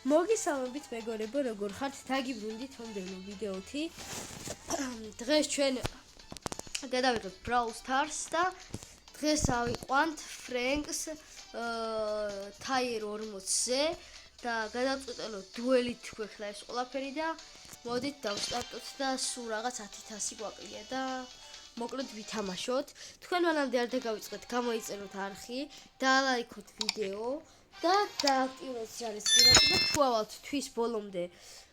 მოგესალმებით მეგობრებო, როგორ ხართ? დაგიბრუნდით მომდევნო ვიდეოთი. დღეს ჩვენ გადავიღებთ Brawl Stars და დღეს ავიყვანთ Franks Tier 40-ზე და გადავწყვეტილოთ დუელით გვექლა ეს ყველაფერი და მოდით დავსტარტოთ და სულ რაღაც 10,000 გვაკლია და მოკლედ ვითამაშოთ. თქვენ მანამდე არ დაგავიწყეთ, გამოიწეროთ არხი, დაალაიქოთ ვიდეო და დააქტიუროთ ჯარისკირაკი და თუ ავალთ თვის ბოლომდე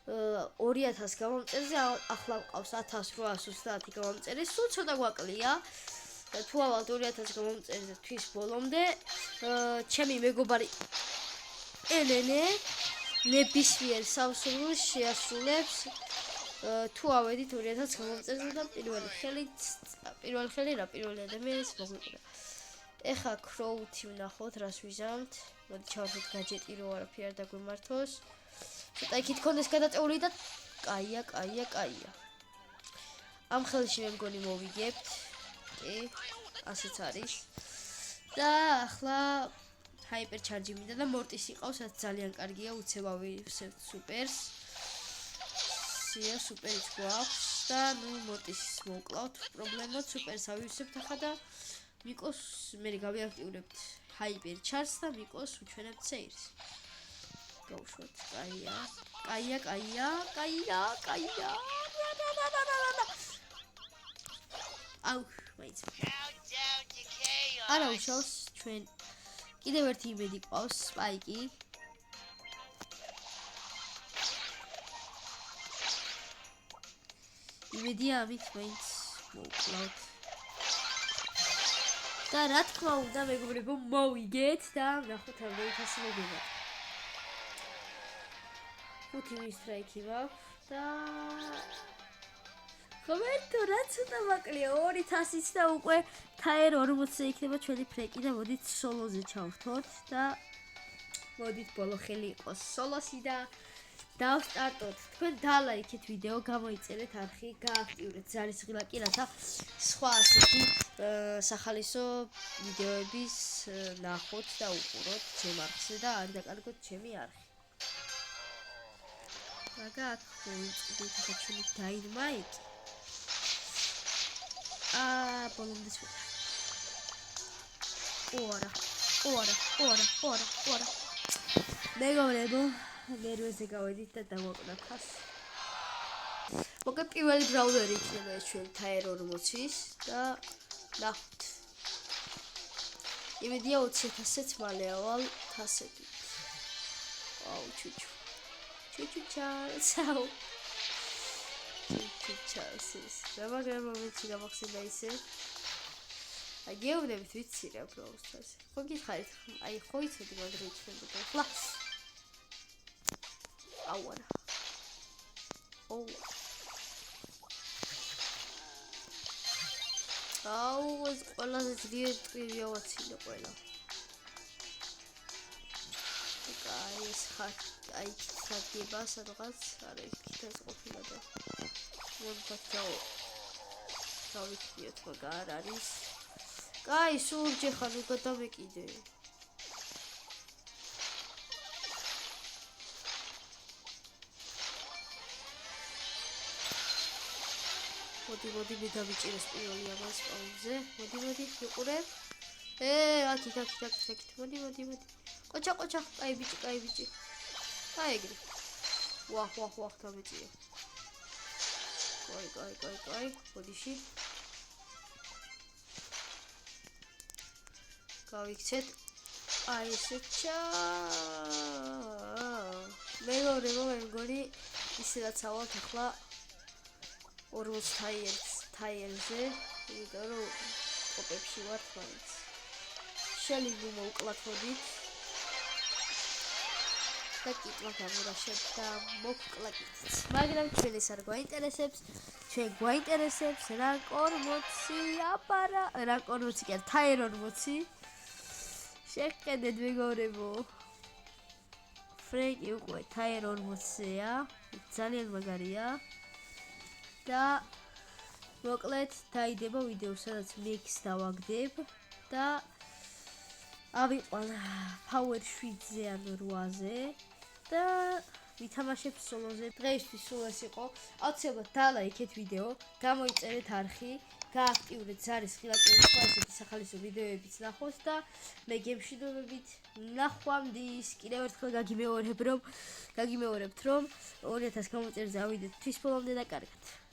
2000 გამომწერზე, ახლა მყავს 1830 გამომწერი, სულ ცოტა გვაკლია. თუ ავალთ 2000 გამომწერზე თვის ბოლომდე, ჩემი მეგობარი ელენე ნებისმიერ სამსულს შეასრულებს. თუ ავედით 2000 გამომწერზე და პირველი ხელი ადამიანის მოგვიყურა. ეხა ქროუთი ვნახოთ, რას ვიზამთ. მოდი ჩავართოთ გაჯეტი, რომ არაფერი არ დაგვემართოს. ცოტა იქით კონდეს გადაწეული და კაია. ამ ხელში მე მგონი მოვიგებთ. კი, ასეც არის. და ახლა ჰაიპერ ჩარჯი მინდა და მორტის იყავს, რაც ძალიან კარგია, უცებ ავივსებთ სუპერს. სუპერიც გვაქვს და ნუ მორტის მოვკლავთ, პრობლემოთ სუპერს ავივსებთ ახლა და მიკოს მე გავიაქტიურებთ ჰაიპერ ჩარს და მიკოს უჩვენებთ სეირს. გავუშვათ, კაია. აუ, მაიც. არა უშავს ჩვენ. კიდევ ერთი იმედი ყავს, სპაიკი. იმედია ამით მაინც მოვკლავთ. და რა თქმა უნდა მეგობრებო, მოვიგეთ და ნახოთ რამდენი თასი მოგება. 5 მისტრაიკი მაქვს და ხომერთო რა ცოტა მაკლია 2000-იც და უკვე Tier 40-ზე იქნება ჩვენი ფრეკი და მოდით სოლოზე ჩავთოთ და მოდით ბოლო ხელი იყოს სოლოსი და დავსტარტოთ. თქვენ დალაიქეთ ვიდეო, გამოიწერეთ არხი, გააქტიურეთ ჯარისკირაკი, რათა სხვა ასეთი სახალისო ვიდეოების ნახოთ და უყუროთ ჩემ არხზე და არ დაკარგოთ ჩემი არხი. მაგა აქ მოვიწყდით ახლა ჩვენი დაინმაიკი. ბოლომდე ვიყავ. ორა. მეგობრებო, ნერვებზე გავედით და დავაკვდა თას. მოკლედ პირველი ბრაულერი იქნება ეს ჩვენ Tier 40-ის და ნახოთ. იმედია 20,000-იც მალე ავალ თასებით. აუ ჩუჩუ ჩარლსაუ. ჩარლსის. რა მომენტი გამახსენდა ისე. აი გეუბნებით ვიცი რა Brawl Stars. ხო გითხარით, აი ხო იცოდი მაგრე იქნებოდა. ხლა. აუარა. აუ ეს ყველაზე ძლიერი ტყვია ვაცილე ყველა. აი ეს აი ხატება სადღაც არა იქით ეს ყოფილა და ვონფათო დავიქიეთ მაგარ არის. კაი სულჯი ხარ უკვე დავეკიდე. მოდი მე დავიჭირეს პირველი ამას პაუზე. მოდი ვიყურებ. აქით. მოდი. ყოჩა, კაი ბიჭი. აი ეგრე. ვაჰ დავიჭირე. კაი. მოდიში. გავიქცეთ. აი ესეჩა. მეგობრებო, მე მგონი ისედაც ავალთ ახლა 40 Tier-ზე, იმიტომ რომ ტოპებში ვართ მაინც. შეიძლება მოვკლათ მოდით. და კითხვა გამორაშეთ და მოვკლაკით. მაგრამ ჩვენ ეს არ გვაინტერესებს. ჩვენ გვაინტერესებს რანკ 40 აპარა, რანკ 40 კი არა, Tier 40. შეხედეთ მეგობრებო. ფრეკი უკვე Tier 40-ზეა. ძალიან მაგარია. და მოკლედ დაიდება ვიდეო, სადაც მიქს დავაგდებ და ავიყვან Power 7-ზე ან 8-ზე და ვითამაშებ სოლოზე. დღეისთვის სულ ეს იყო. აუცილებლად დალაიქეთ ვიდეო, გამოიწერეთ არხი, გააქტიურეთ ზარის ხილაკების სხვა ესეთი სახალისო ვიდეოებიც ნახოთ და მე გემშვიდობებით ნახვამდის. კიდევ ერთხელ გაგიმეორებთ რომ 2000 გამოწერზე ავიდეთ თვის ბოლომდე და კარგად.